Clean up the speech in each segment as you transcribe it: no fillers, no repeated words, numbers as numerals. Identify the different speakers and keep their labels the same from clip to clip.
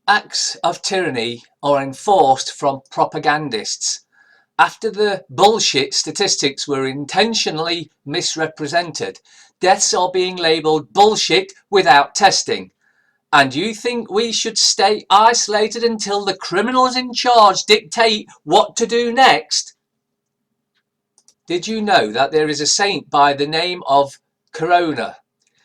Speaker 1: Acts of tyranny are enforced from propagandists. After the bullshit statistics were intentionally misrepresented, deaths are being labelled bullshit without testing. And you think we should stay isolated until the criminals in charge dictate what to do next? Did you know that there is a saint by the name of Corona?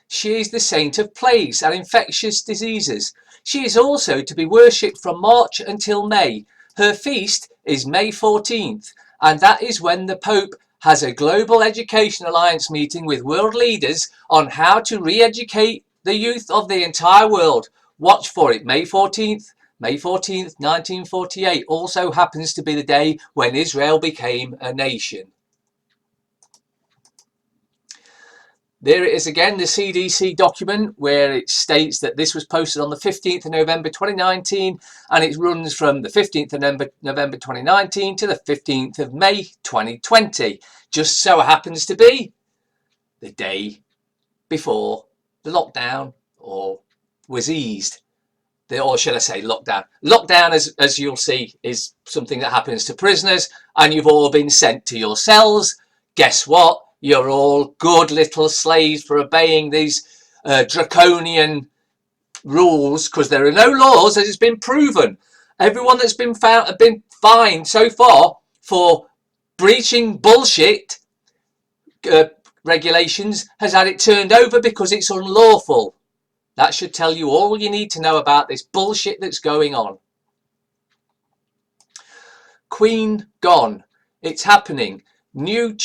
Speaker 1: She is the saint of plagues and infectious diseases. She is also to be worshipped from March until May. Her feast is May 14th, and that is when the Pope has a Global Education Alliance meeting with world leaders on how to re-educate the youth of the entire world. Watch for it. May 14th, 1948 also happens to be the day when Israel became a nation. There it is again, the CDC document, where it states that this was posted on the 15th of November 2019, and it runs from the 15th of November 2019 to the 15th of May 2020. Just so happens to be the day before the lockdown was eased. Or should I say lockdown? Lockdown, as you'll see, is something that happens to prisoners, and you've all been sent to your cells. Guess what? You're all good little slaves for obeying these draconian rules, because there are no laws, as it's been proven. Everyone that's been fined so far for breaching bullshit regulations has had it turned over because it's unlawful. That should tell you all you need to know about this bullshit that's going on. Queen gone. It's happening. New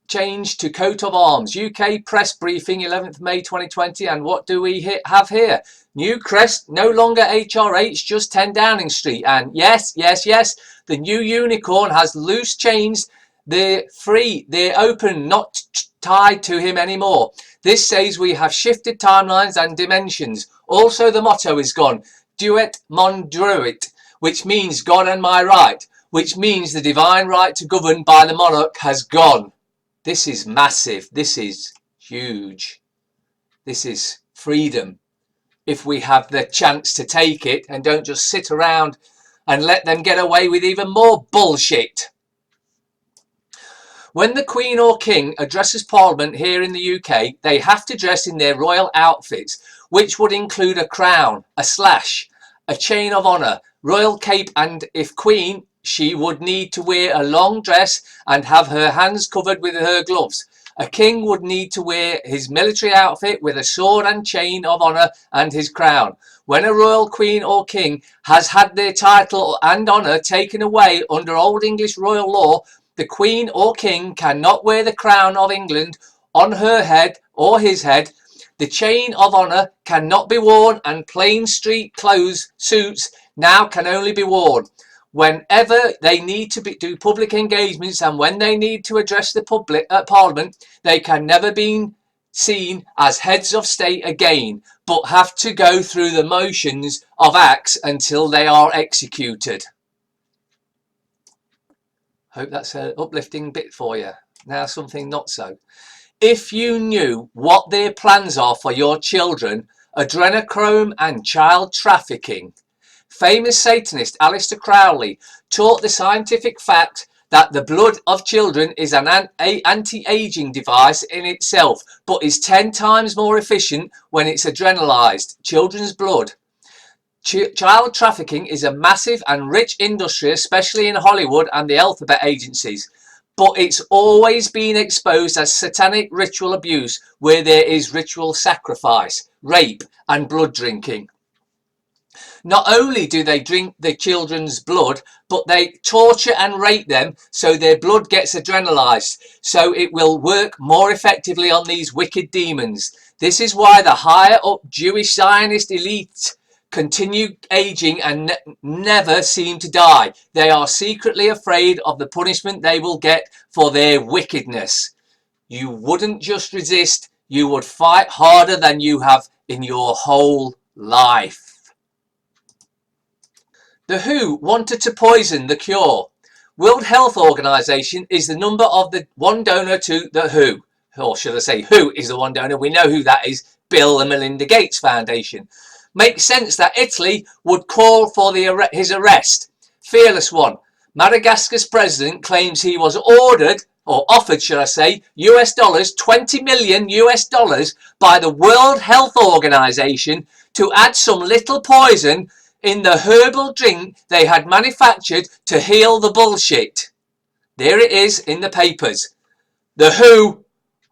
Speaker 1: change to coat of arms. UK press briefing 11th May 2020, and what do we have here? New crest, no longer HRH, just 10 Downing Street. And yes, the new unicorn has loose chains. They're free, they're open, not tied to him anymore. This says we have shifted timelines and dimensions. Also, the motto is gone. Duet mon druit, which means God and my right, which means the divine right to govern by the monarch has gone. This is massive. This is huge. This is freedom. If we have the chance to take it and don't just sit around and let them get away with even more bullshit. When the Queen or King addresses Parliament here in the UK, they have to dress in their royal outfits, which would include a crown, a slash, a chain of honour, royal cape, and if Queen, she would need to wear a long dress and have her hands covered with her gloves. A king would need to wear his military outfit with a sword and chain of honour and his crown. When a royal queen or king has had their title and honour taken away under Old English royal law, the queen or king cannot wear the crown of England on her head or his head. The chain of honour cannot be worn, and plain street clothes, suits, now can only be worn whenever they need to do public engagements, and when they need to address the public at Parliament. They can never be seen as heads of state again, but have to go through the motions of acts until they are executed. Hope that's an uplifting bit for you. Now something not so. If you knew what their plans are for your children, adrenochrome and child trafficking. Famous Satanist Aleister Crowley taught the scientific fact that the blood of children is an anti-aging device in itself, but is 10 times more efficient when it's adrenalized. Children's blood. Child trafficking is a massive and rich industry, especially in Hollywood and the alphabet agencies. But it's always been exposed as satanic ritual abuse, where there is ritual sacrifice, rape, and blood drinking. Not only do they drink the children's blood, but they torture and rape them so their blood gets adrenalized, so it will work more effectively on these wicked demons. This is why the higher up Jewish Zionist elite continue aging and never seem to die. They are secretly afraid of the punishment they will get for their wickedness. You wouldn't just resist, you would fight harder than you have in your whole life. The WHO wanted to poison the cure. World Health Organization is the number of the one donor to the WHO. Or should I say, who is the one donor? We know who that is. Bill and Melinda Gates Foundation. Makes sense that Italy would call for his arrest. Fearless one. Madagascar's president claims he was ordered, or offered should I say, US dollars, 20 million US dollars by the World Health Organization to add some little poison in the herbal drink they had manufactured to heal the bullshit. There it is in the papers. The WHO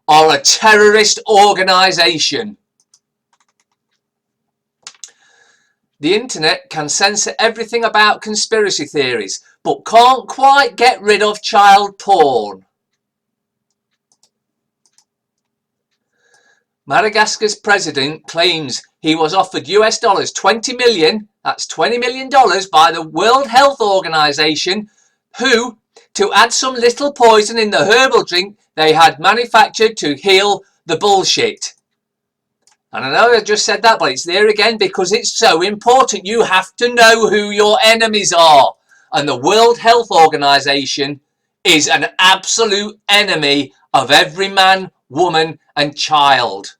Speaker 1: are a terrorist organization. The internet can censor everything about conspiracy theories, but can't quite get rid of child porn. Madagascar's president claims he was offered US dollars 20 million, that's $20 million by the World Health Organization, WHO, to add some little poison in the herbal drink they had manufactured to heal the bullshit. And I know I just said that, but it's there again because it's so important. You have to know who your enemies are. And the World Health Organization is an absolute enemy of every man, woman and child.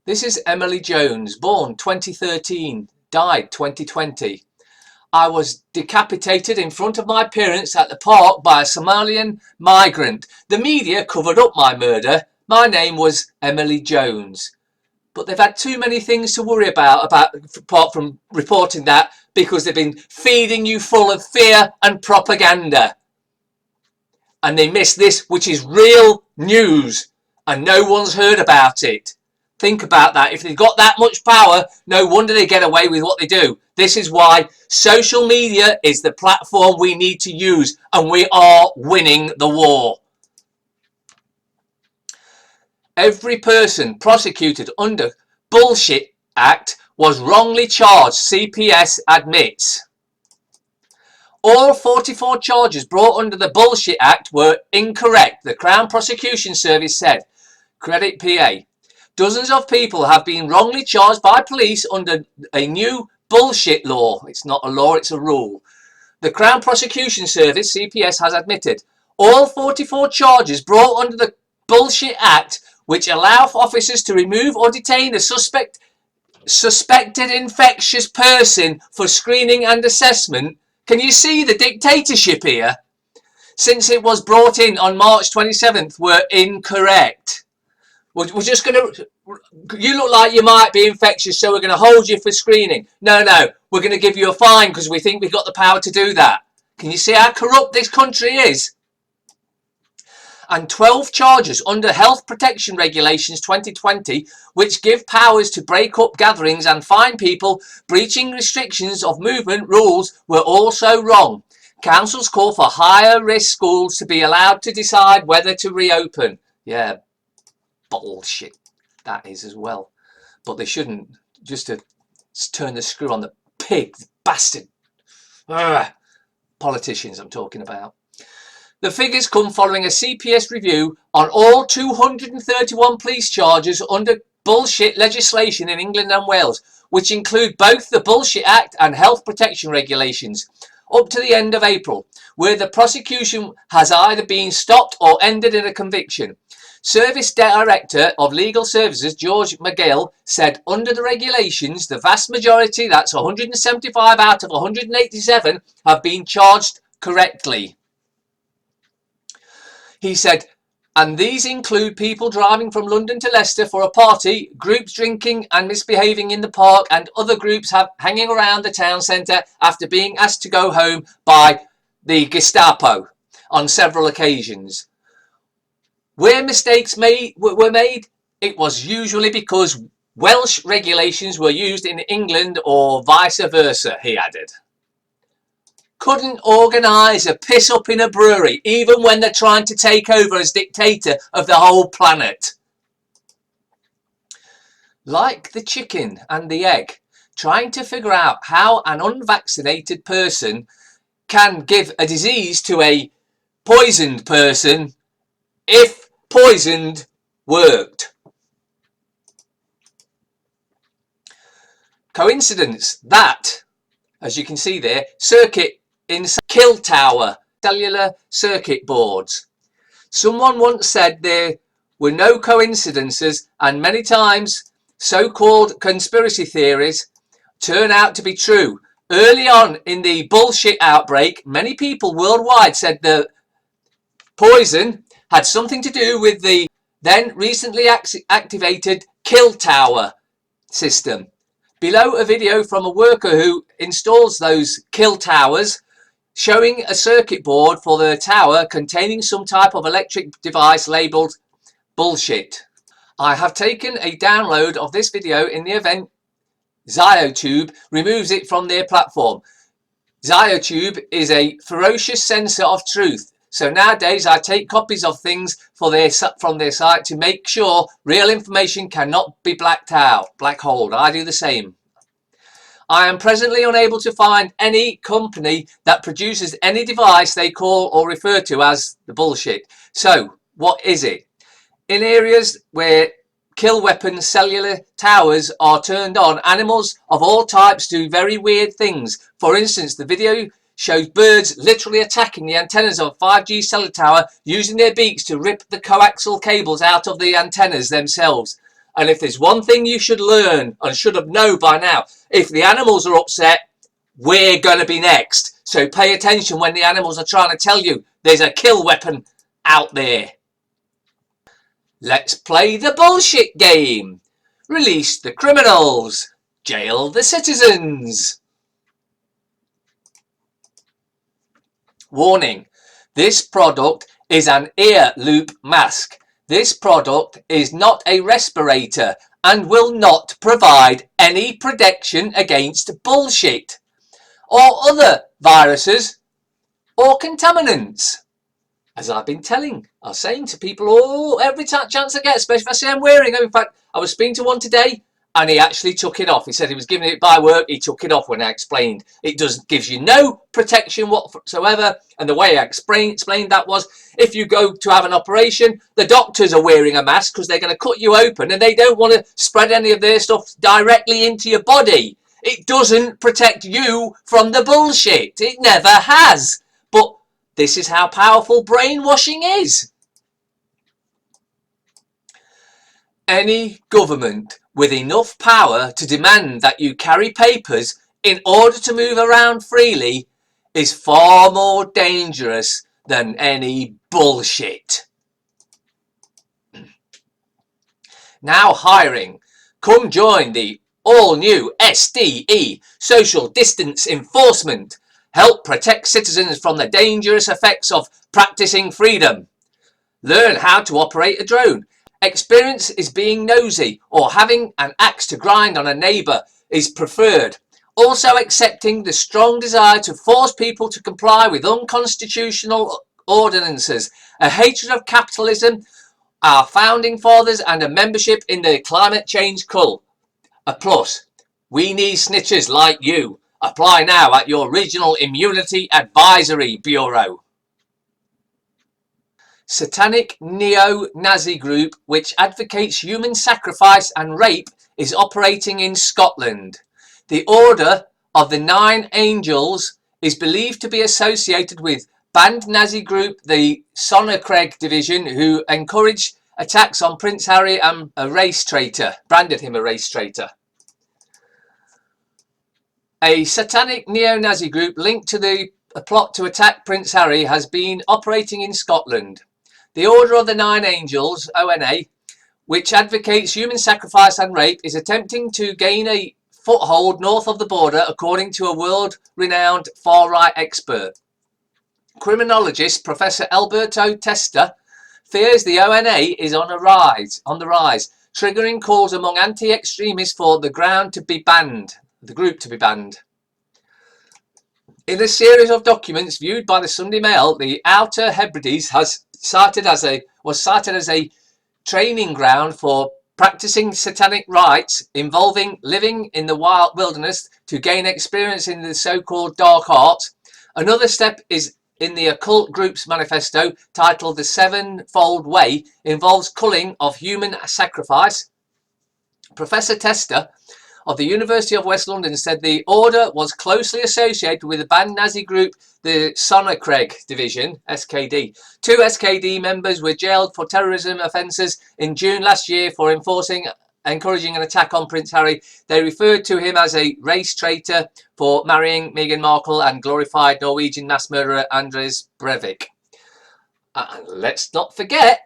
Speaker 1: This is Emily Jones, born 2013, died 2020. I was decapitated in front of my parents at the park by a Somalian migrant. The media covered up my murder. My name was Emily Jones. But they've had too many things to worry about apart from reporting that, because they've been feeding you full of fear and propaganda. And they miss this, which is real news, and no one's heard about it. Think about that. If they've got that much power, no wonder they get away with what they do. This is why social media is the platform we need to use, and we are winning the war. Every person prosecuted under Bullshit Act was wrongly charged, CPS admits. All 44 charges brought under the Bullshit Act were incorrect, the Crown Prosecution Service said. Credit PA. Dozens of people have been wrongly charged by police under a new bullshit law. It's not a law, it's a rule. The Crown Prosecution Service, CPS, has admitted all 44 charges brought under the Bullshit Act, which allow officers to remove or detain a suspected infectious person for screening and assessment. Can you see the dictatorship here? Since it was brought in on March 27th, were incorrect. We're just going to... You look like you might be infectious, so we're going to hold you for screening. No, we're going to give you a fine because we think we've got the power to do that. Can you see how corrupt this country is? And 12 charges under Health Protection Regulations 2020, which give powers to break up gatherings and fine people breaching restrictions of movement rules, were also wrong. Councils call for higher risk schools to be allowed to decide whether to reopen. Yeah, bullshit that is as well. But they shouldn't, just to turn the screw on the pig, bastard. Ugh. Politicians I'm talking about. The figures come following a CPS review on all 231 police charges under bullshit legislation in England and Wales, which include both the Bullshit Act and Health Protection Regulations, up to the end of April, where the prosecution has either been stopped or ended in a conviction. Service Director of Legal Services, George McGill, said under the regulations, the vast majority, that's 175 out of 187, have been charged correctly. He said, and these include people driving from London to Leicester for a party, groups drinking and misbehaving in the park, and other groups hanging around the town centre after being asked to go home by the Gestapo on several occasions. Where mistakes were made, it was usually because Welsh regulations were used in England or vice versa, he added. Couldn't organise a piss up in a brewery, even when they're trying to take over as dictator of the whole planet. Like the chicken and the egg, trying to figure out how an unvaccinated person can give a disease to a poisoned person if poisoned worked. Coincidence that, as you can see there, circuit in kill tower, cellular circuit boards. Someone once said there were no coincidences, and many times so-called conspiracy theories turn out to be true. Early on in the bullshit outbreak, many people worldwide said the poison had something to do with the then recently activated kill tower system. Below a video from a worker who installs those kill towers, showing a circuit board for the tower containing some type of electric device labelled bullshit. I have taken a download of this video in the event Zyotube removes it from their platform. Zyotube is a ferocious censor of truth. So nowadays I take copies of things from their site to make sure real information cannot be blacked out, black holed. I do the same. I am presently unable to find any company that produces any device they call or refer to as the bullshit. So what is it? In areas where kill weapon cellular towers are turned on, animals of all types do very weird things. For instance, the video shows birds literally attacking the antennas of a 5G cellular tower using their beaks to rip the coaxial cables out of the antennas themselves. And if there's one thing you should learn and should have known by now, if the animals are upset, we're going to be next. So pay attention when the animals are trying to tell you there's a kill weapon out there. Let's play the bullshit game. Release the criminals. Jail the citizens. Warning. This product is an ear loop mask. This product is not a respirator and will not provide any protection against bullshit or other viruses or contaminants. As I've been saying to people every chance I get, especially if I say I'm wearing them. In fact, I was speaking to one today and he actually took it off. He said he was giving it by work. He took it off when I explained. It gives you no protection whatsoever. And the way I explained that was, if you go to have an operation, the doctors are wearing a mask because they're going to cut you open and they don't want to spread any of their stuff directly into your body. It doesn't protect you from the bullshit. It never has. But this is how powerful brainwashing is. Any government with enough power to demand that you carry papers in order to move around freely is far more dangerous than any bullshit. Now hiring. Come join the all-new F.D.A. Social Distance Enforcement. Help protect citizens from the dangerous effects of practicing freedom. Learn how to operate a drone. Experience is being nosy or having an axe to grind on a neighbour is preferred. Also accepting the strong desire to force people to comply with unconstitutional ordinances, a hatred of capitalism, our founding fathers and a membership in the climate change cult. A plus. We need snitchers like you. Apply now at your Regional Immunity Advisory Bureau. Satanic neo-Nazi group which advocates human sacrifice and rape is operating in Scotland. The Order of the Nine Angels is believed to be associated with banned Nazi group the Satanic division, who encouraged attacks on Prince Harry and a race traitor, branded him a race traitor. A satanic neo-Nazi group linked to the plot to attack Prince Harry has been operating in Scotland. The Order of the Nine Angels, ONA, which advocates human sacrifice and rape, is attempting to gain a foothold north of the border, according to a world-renowned far-right expert. Criminologist Professor Alberto Testa fears the ONA is on the rise, triggering calls among anti-extremists for the group to be banned. In a series of documents viewed by the Sunday Mail, the Outer Hebrides was cited as a training ground for practicing satanic rites involving living in the wild wilderness to gain experience in the so-called dark arts. Another step is in the occult group's manifesto titled The Sevenfold Way, involves culling of human sacrifice. Professor Testa of the University of West London said the order was closely associated with the banned Nazi group, the Satanic division, SKD. 2 SKD members were jailed for terrorism offences in June last year for enforcing encouraging an attack on Prince Harry. They referred to him as a race traitor for marrying Meghan Markle and glorified Norwegian mass murderer Anders Breivik. And let's not forget,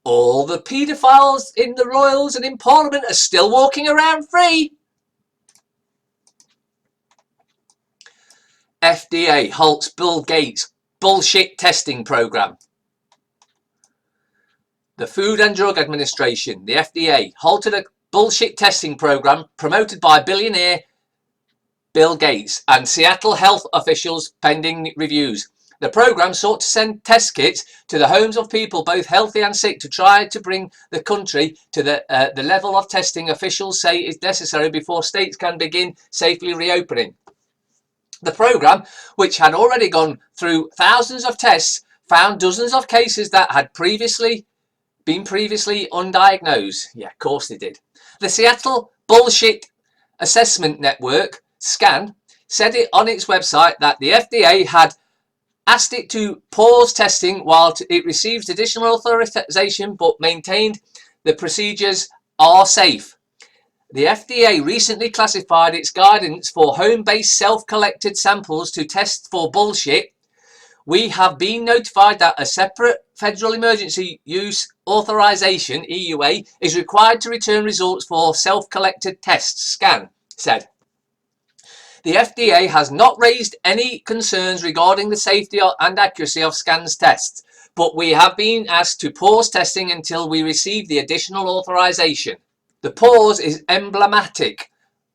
Speaker 1: all the paedophiles in the royals and in Parliament are still walking around free. F.D.A. halts Bill Gates' bullshit testing program. The Food and Drug Administration, the F.D.A., halted a bullshit testing program promoted by billionaire Bill Gates and Seattle health officials pending reviews. The program sought to send test kits to the homes of people both healthy and sick to try to bring the country to the level of testing officials say is necessary before states can begin safely reopening. The program, which had already gone through thousands of tests, found dozens of cases that had been previously undiagnosed. Yeah, of course they did. The Seattle Bullshit Assessment Network, SCAN, said it on its website that the FDA had asked it to pause testing while it receives additional authorization, but maintained the procedures are safe. The FDA recently classified its guidance for home-based self-collected samples to test for bullshit. We have been notified that a separate Federal Emergency Use Authorization, EUA, is required to return results for self-collected tests, SCAN said. The FDA has not raised any concerns regarding the safety and accuracy of SCAN's tests, but we have been asked to pause testing until we receive the additional authorization. The pause is emblematic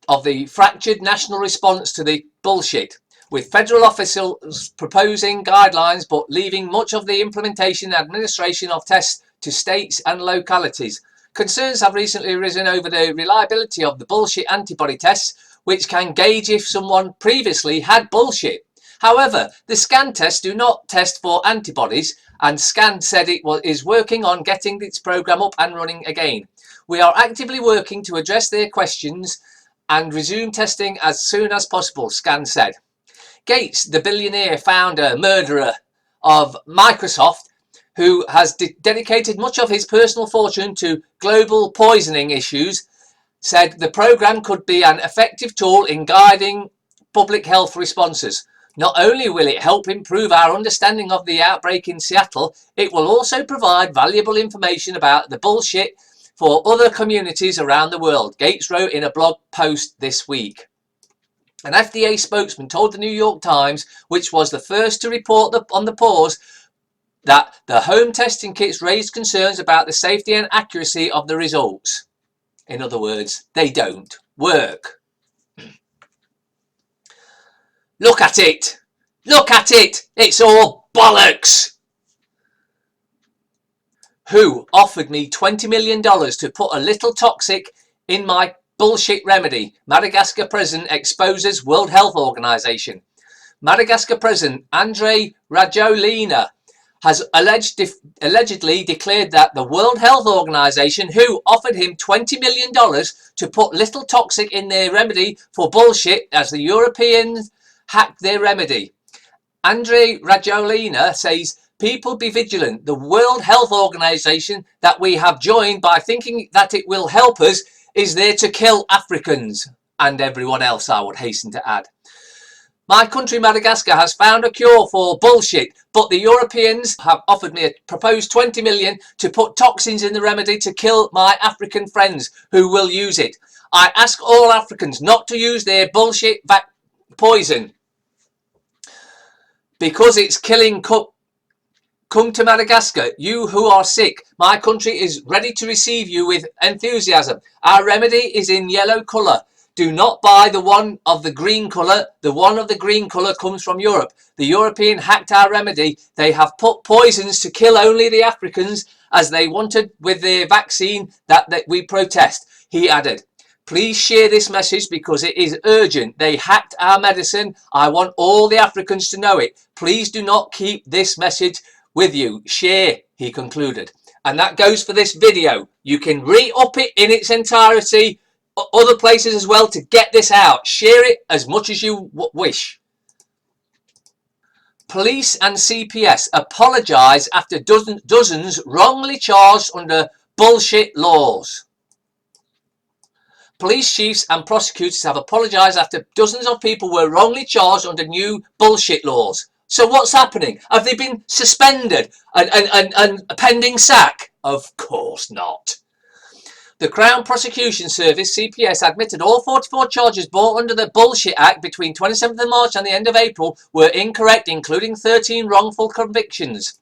Speaker 1: of the fractured national response to the bullshit, with federal officials proposing guidelines but leaving much of the implementation and administration of tests to states and localities. Concerns have recently arisen over the reliability of the bullshit antibody tests, which can gauge if someone previously had bullshit. However, the SCAN tests do not test for antibodies, and SCAN said it is working on getting its program up and running again. We are actively working to address their questions and resume testing as soon as possible, SCAN said. Gates, the billionaire founder, murderer of Microsoft, who has dedicated much of his personal fortune to global poisoning issues, said the program could be an effective tool in guiding public health responses. Not only will it help improve our understanding of the outbreak in Seattle, it will also provide valuable information about the bullshit for other communities around the world, Gates wrote in a blog post this week. An FDA spokesman told the New York Times, which was the first to report on the pause, that the home testing kits raised concerns about the safety and accuracy of the results. In other words, they don't work. Look at it! Look at it! It's all bollocks! Who offered me $20 million to put a little toxic in my bullshit remedy? Madagascar President exposes World Health Organization. Madagascar President Andrei Rajoelina has allegedly declared that the World Health Organization, who offered him $20 million to put little toxic in their remedy for bullshit as the Europeans hacked their remedy. Andrei Rajoelina says, people be vigilant. The World Health Organization that we have joined by thinking that it will help us is there to kill Africans and everyone else, I would hasten to add. My country, Madagascar, has found a cure for bullshit, but the Europeans have offered me a proposed $20 million to put toxins in the remedy to kill my African friends who will use it. I ask all Africans not to use their bullshit poison because it's killing. Come to Madagascar, you who are sick. My country is ready to receive you with enthusiasm. Our remedy is in yellow colour. Do not buy the one of the green colour. The one of the green colour comes from Europe. The European hacked our remedy. They have put poisons to kill only the Africans as they wanted with their vaccine that we protest. He added, please share this message because it is urgent. They hacked our medicine. I want all the Africans to know it. Please do not keep this message with you. Share, he concluded. And that goes for this video. You can re-up it in its entirety, other places as well, to get this out. Share it as much as you wish. Police and CPS apologise after dozens wrongly charged under bullshit laws. Police chiefs and prosecutors have apologised after dozens of people were wrongly charged under new bullshit laws. So what's happening? Have they been suspended and pending sack? Of course not. The Crown Prosecution Service, CPS, admitted all 44 charges brought under the Bullshit Act between 27th of March and the end of April were incorrect, including 13 wrongful convictions.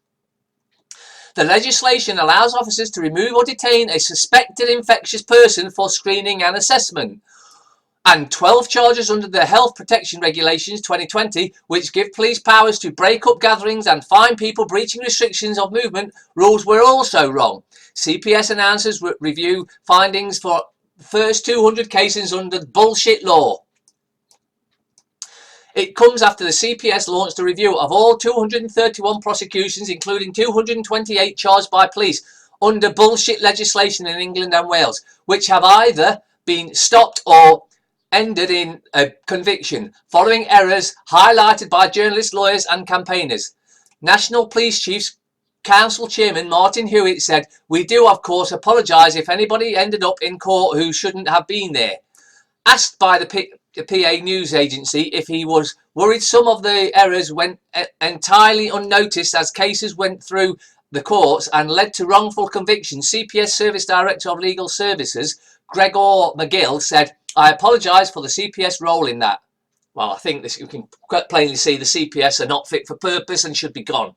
Speaker 1: The legislation allows officers to remove or detain a suspected infectious person for screening and assessment. And 12 charges under the Health Protection Regulations 2020, which give police powers to break up gatherings and fine people breaching restrictions of movement rules, were also wrong. CPS announcers review findings for the first 200 cases under the bullshit law. It comes after the CPS launched a review of all 231 prosecutions, including 228 charged by police under bullshit legislation in England and Wales, which have either been stopped or ended in a conviction, following errors highlighted by journalists, lawyers and campaigners. National Police Chiefs Council Chairman Martin Hewitt said, "We do of course apologise if anybody ended up in court who shouldn't have been there." Asked by the PA news agency if he was worried some of the errors went entirely unnoticed as cases went through the courts and led to wrongful convictions, CPS Service Director of Legal Services Gregor McGill said, "I apologise for the CPS role in that." Well, I think this, you can quite plainly see the CPS are not fit for purpose and should be gone.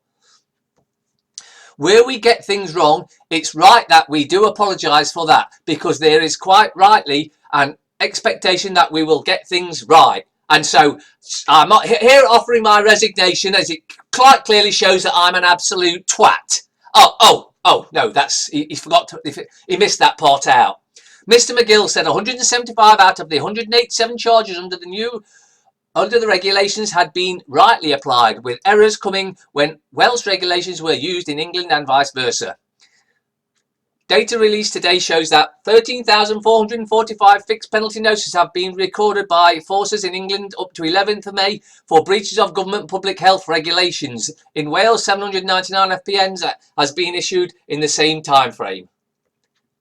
Speaker 1: Where we get things wrong, it's right that we do apologise for that, because there is quite rightly an expectation that we will get things right. And so I'm not here offering my resignation, as it quite clearly shows that I'm an absolute twat. Oh, no, that's, he forgot to, he missed that part out. Mr. McGill said 175 out of the 187 charges under the regulations had been rightly applied, with errors coming when Welsh regulations were used in England and vice versa. Data released today shows that 13,445 fixed penalty notices have been recorded by forces in England up to 11th of May for breaches of government public health regulations. In Wales, 799 FPNs has been issued in the same time frame.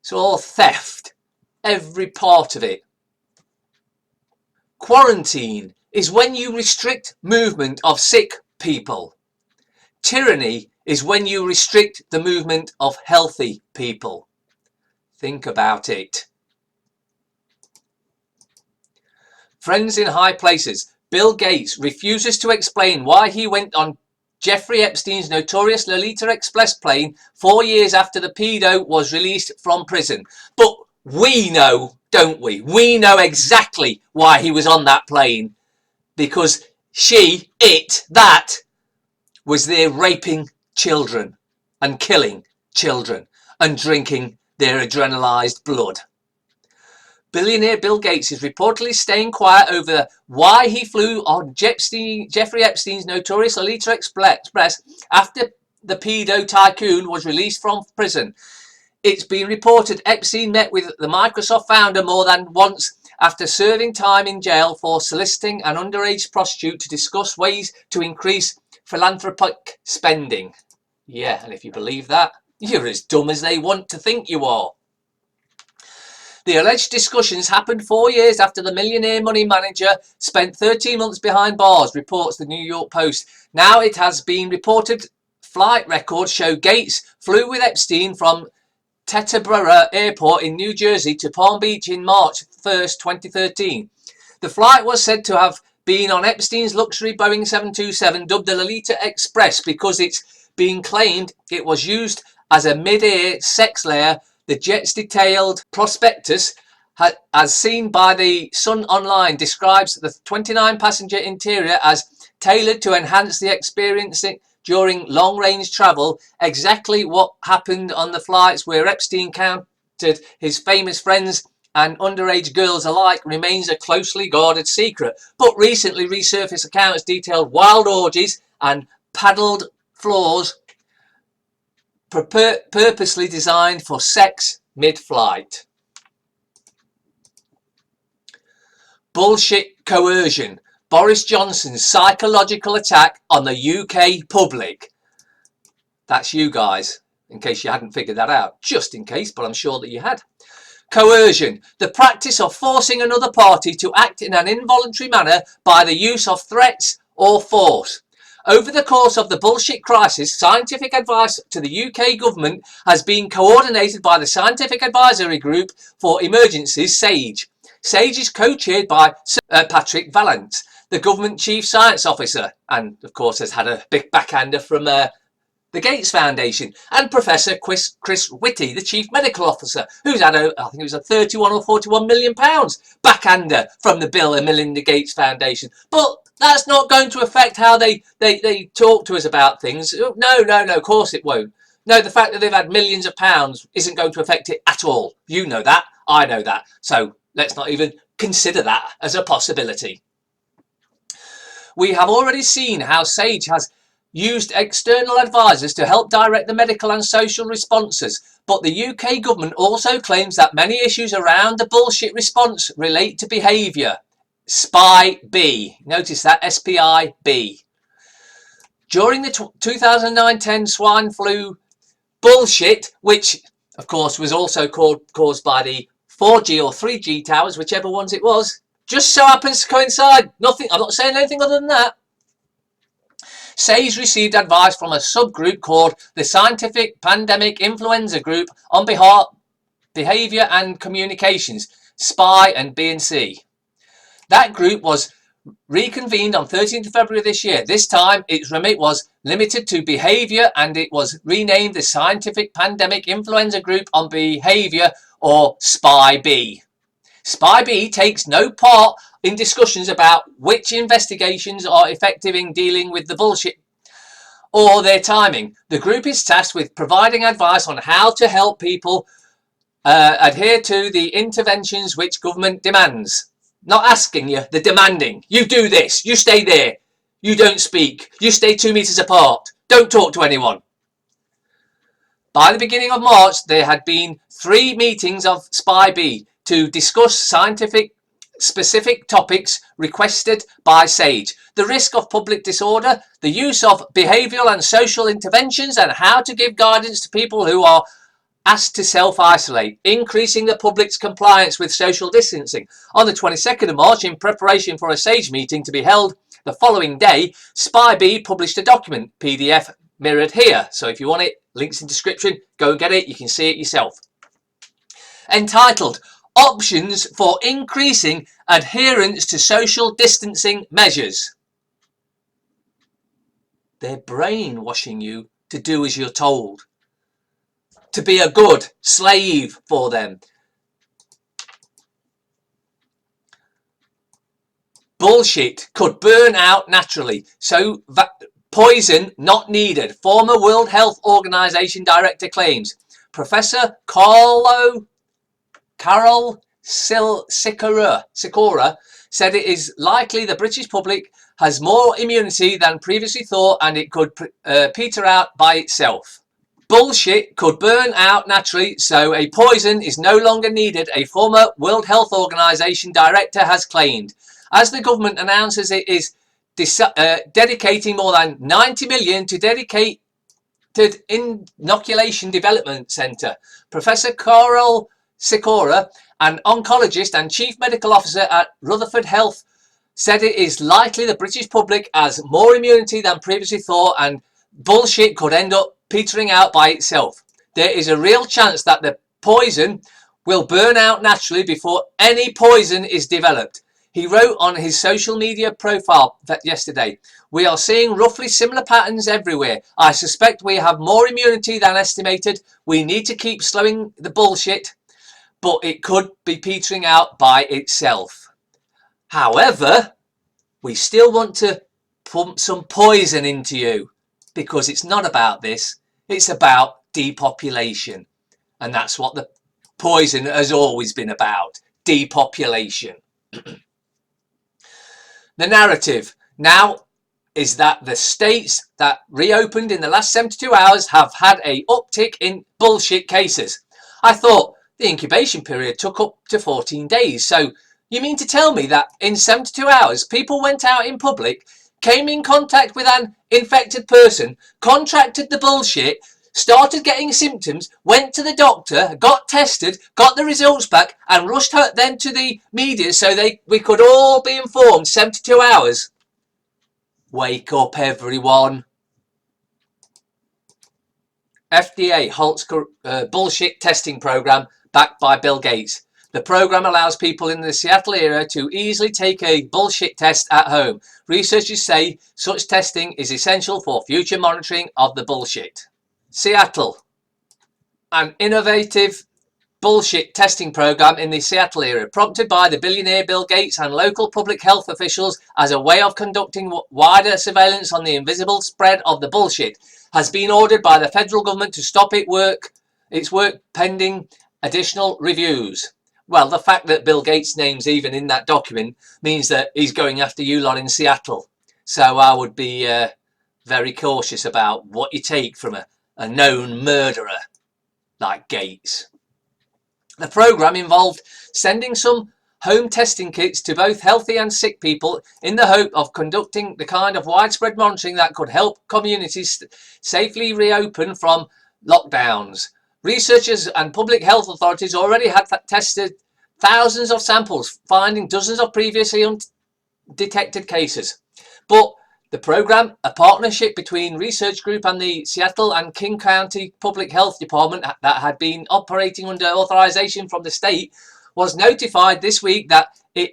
Speaker 1: So all theft, every part of it. Quarantine is when you restrict movement of sick people. Tyranny is when you restrict the movement of healthy people. Think about it. Friends in high places. Bill Gates refuses to explain why he went on Jeffrey Epstein's notorious Lolita Express plane 4 years after the pedo was released from prison. But we know, don't we? We know exactly why he was on that plane. Because that was there raping children and killing children and drinking their adrenalized blood. Billionaire Bill Gates is reportedly staying quiet over why he flew on Jeffrey Epstein's notorious Lolita Express after the pedo tycoon was released from prison. It's been reported Epstein met with the Microsoft founder more than once after serving time in jail for soliciting an underage prostitute to discuss ways to increase philanthropic spending. Yeah, and if you believe that, you're as dumb as they want to think you are. The alleged discussions happened 4 years after the millionaire money manager spent 13 months behind bars, reports the New York Post. Now it has been reported flight records show Gates flew with Epstein from Teterboro Airport in New Jersey to Palm Beach in March 1st, 2013. The flight was said to have been on Epstein's luxury Boeing 727, dubbed the Lolita Express, because it's been claimed it was used as a mid-air sex layer. The jet's detailed prospectus, as seen by the Sun Online, describes the 29-passenger interior as tailored to enhance the experience during long-range travel. Exactly what happened on the flights where Epstein counted his famous friends and underage girls alike remains a closely guarded secret. But recently resurfaced accounts detailed wild orgies and paddled floors purposely designed for sex mid-flight. Bullshit coercion. Boris Johnson's psychological attack on the UK public. That's you guys, in case you hadn't figured that out. Just in case, but I'm sure that you had. Coercion, the practice of forcing another party to act in an involuntary manner by the use of threats or force. Over the course of the bullshit crisis, scientific advice to the UK government has been coordinated by the Scientific Advisory Group for Emergencies, SAGE. SAGE is co-chaired by Sir Patrick Vallance, the government chief science officer, and of course has had a big backhander from the Gates Foundation, and Professor Chris Whitty, the chief medical officer, who's had I think it was a 31 or 41 million pounds backhander from the Bill and Melinda Gates Foundation. But that's not going to affect how they talk to us about things. No, of course it won't. No, the fact that they've had millions of pounds isn't going to affect it at all. You know that, I know that. So let's not even consider that as a possibility. We have already seen how SAGE has used external advisors to help direct the medical and social responses, but the UK government also claims that many issues around the bullshit response relate to behaviour. SPI-B. Notice that, SPI-B. During the 2009-10 swine flu bullshit, which of course was also caused by the 4G or 3G towers, whichever ones it was, just so happens to coincide. Nothing, I'm not saying anything other than that. SAGE received advice from a subgroup called the Scientific Pandemic Influenza Group on Behaviour and Communications, SPI and B&C. That group was reconvened on 13th of February this year. This time its remit was limited to behaviour and it was renamed the Scientific Pandemic Influenza Group on Behaviour, or SPI-B. SPI-B takes no part in discussions about which investigations are effective in dealing with the bullshit or their timing. The group is tasked with providing advice on how to help people adhere to the interventions which government demands. Not asking you, they're demanding. You do this, you stay there, you don't speak, you stay 2 meters apart, don't talk to anyone. By the beginning of March, there had been 3 meetings of SPI-B to discuss scientific specific topics requested by SAGE. The risk of public disorder, the use of behavioural and social interventions, and how to give guidance to people who are asked to self-isolate, increasing the public's compliance with social distancing. On the 22nd of March, in preparation for a SAGE meeting to be held the following day, SPI-B published a document, PDF mirrored here. So if you want it, links in description, go and get it, you can see it yourself. Entitled, Options for Increasing Adherence to Social Distancing Measures. They're brainwashing you to do as you're told. To be a good slave for them. Bullshit could burn out naturally. So poison not needed. Former World Health Organization director claims. Professor Carol Sikora said it is likely the British public has more immunity than previously thought and it could peter out by itself. Bullshit could burn out naturally, so a poison is no longer needed, a former World Health Organization director has claimed. As the government announces it is dedicating more than 90 million to dedicated inoculation development centre. Professor Carol Sikora, an oncologist and chief medical officer at Rutherford Health, said it is likely the British public has more immunity than previously thought and bullshit could end up petering out by itself. There is a real chance that the poison will burn out naturally before any poison is developed. He wrote on his social media profile that yesterday, "We are seeing roughly similar patterns everywhere. I suspect we have more immunity than estimated. We need to keep slowing the bullshit, but it could be petering out by itself. However, we still want to pump some poison into you because it's not about this. It's about depopulation. And that's what the poison has always been about. Depopulation." The narrative now is that the states that reopened in the last 72 hours have had a uptick in bullshit cases. I thought the incubation period took up to 14 days. So you mean to tell me that in 72 hours, people went out in public, came in contact with an infected person, contracted the bullshit, started getting symptoms, went to the doctor, got tested, got the results back, and rushed them to the media so we could all be informed 72 hours. Wake up, everyone. F.D.A. halts bullshit testing program backed by Bill Gates. The program allows people in the Seattle area to easily take a bullshit test at home. Researchers say such testing is essential for future monitoring of the bullshit. Seattle. An innovative bullshit testing program in the Seattle area, prompted by the billionaire Bill Gates and local public health officials as a way of conducting wider surveillance on the invisible spread of the bullshit, has been ordered by the federal government to stop its work pending additional reviews. Well, the fact that Bill Gates' name's even in that document means that he's going after you lot in Seattle. So I would be very cautious about what you take from a known murderer like Gates. The program involved sending some home testing kits to both healthy and sick people in the hope of conducting the kind of widespread monitoring that could help communities safely reopen from lockdowns. Researchers and public health authorities already had tested thousands of samples, finding dozens of previously undetected cases. But the program, a partnership between research group and the Seattle and King County Public Health Department that had been operating under authorization from the state, was notified this week that it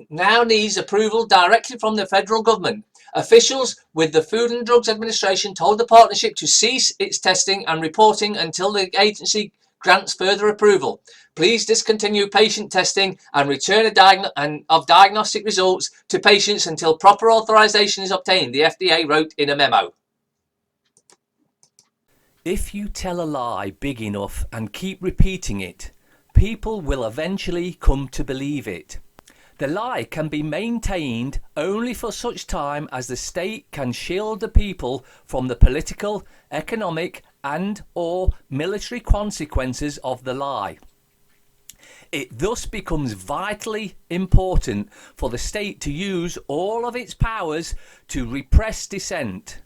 Speaker 1: now needs approval directly from the federal government. Officials with the Food and Drugs Administration told the partnership to cease its testing and reporting until the agency grants further approval. Please discontinue patient testing and return of diagnostic results to patients until proper authorization is obtained, the FDA wrote in a memo.
Speaker 2: If you tell a lie big enough and keep repeating it, people will eventually come to believe it. The lie can be maintained only for such time as the state can shield the people from the political, economic and/or military consequences of the lie. It thus becomes vitally important for the state to use all of its powers to repress dissent.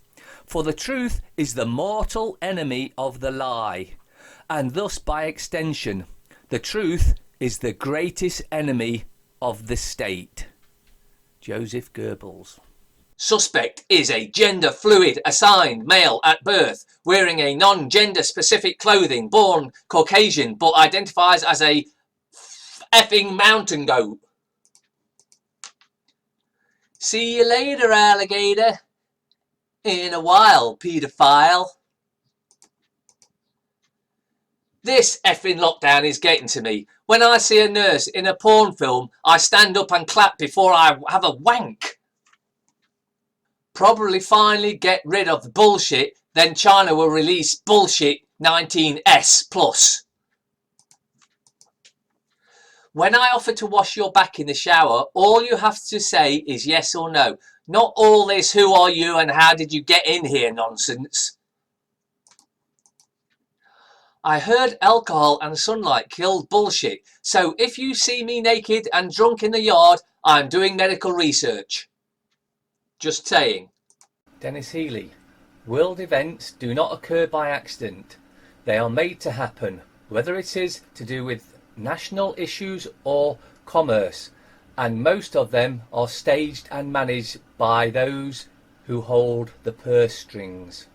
Speaker 2: For the truth is the mortal enemy of the lie, and thus by extension, the truth is the greatest enemy of the state. Joseph Goebbels.
Speaker 1: Suspect is a gender fluid assigned male at birth, wearing a non-gender specific clothing, born Caucasian but identifies as a effing mountain goat. See you later, alligator. In a while, paedophile. This effing lockdown is getting to me. When I see a nurse in a porn film, I stand up and clap before I have a wank. Probably finally get rid of the bullshit, then China will release bullshit 19S plus. When I offer to wash your back in the shower, all you have to say is yes or no. Not all this who are you and how did you get in here nonsense. I heard alcohol and sunlight killed bullshit, so if you see me naked and drunk in the yard, I'm doing medical research. Just saying.
Speaker 2: Dennis Healy. World events do not occur by accident. They are made to happen, whether it is to do with national issues or commerce, and most of them are staged and managed by those who hold the purse strings.